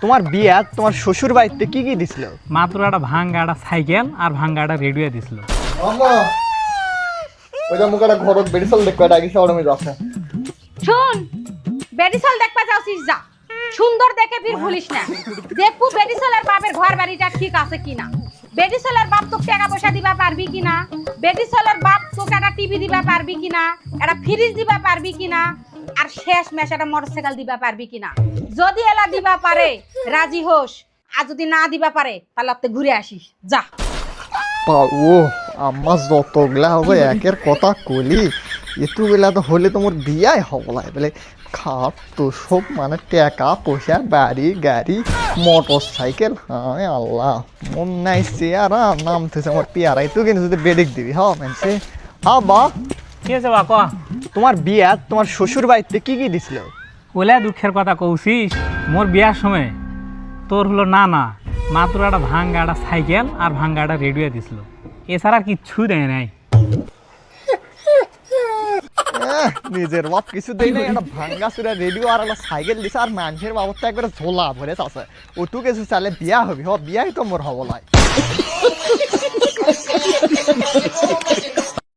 তোমার বিয়া তোমার শ্বশুর বাড়িতে কি কি দিছিল? মাত্র একটা ভাঙ্গা একটা সাইকেল আর ভাঙ্গা একটা রেডিও দিছিল। আম্মা ওইটা মুখ একটা ঘরত বেরিসল দেখো এটা আগে শহরে যাচ্ছে। শুন, বেডিসল দেখবা যাওছিস যা, সুন্দর দেখে বীর ভুলিস না। দেখবো বেডিসলের বাপের ঘর বাড়িটা ঠিক আছে কিনা, বেডিসলের বাপ তোকে টাকা পয়সা দিবা পারবি কিনা, বেডিসলের বাপ তোকে একটা টিভি দিবা পারবি কিনা, একটা ফ্রিজ দিবা পারবি কিনা, আর শেষ মেশ একটা মোটরসাইকেল দিবা পারবি কিনা। যদি এলা দিবা পারে রাজি হোস, আর যদি না দিবা পারে তাহলে আপনি ঘুরে আসিস যা। ও আম্মা যতগুলা হবে একের কথা কলি, এতগুলা তো হলে তোমার বিয়াই হবলাই বলে খাপ তো সব মানে টাকা পয়সা বাড়ি গাড়ি মোটর সাইকেল। হ্যাঁ আল্লাহ মন নাই চেয়ারা নামতেছে আমার পেয়ারাই তো কিন্তু যদি বেডিক দিবি হ্যাঁ মেনছে। হ্যাঁ বা কি আছে বা ক? তোমার বিয়া তোমার শ্বশুর বাড়িতে কি কি দিছিল? ওলা দুঃখের কথা কৌছিস, মোর বিয়ার সময় তোর হলো না না মাত্র একটা ভাঙ্গা একটা সাইকেল আর ভাঙ্গা একটা রেডিও দিছিল, এছাড়া আর কিচ্ছু দেয় নাই। নিজের বাপ কিছু দেয় না, একটা ভাঙ্গা চুরা রেডিও আর একটা সাইকেল দিছে আর মানুষের বাবদটা একবারে ঝোলা ভরে আছে। ওটু কিছু চালে বিয়া হবি হ, বিয়াই তো মোর হবলাই।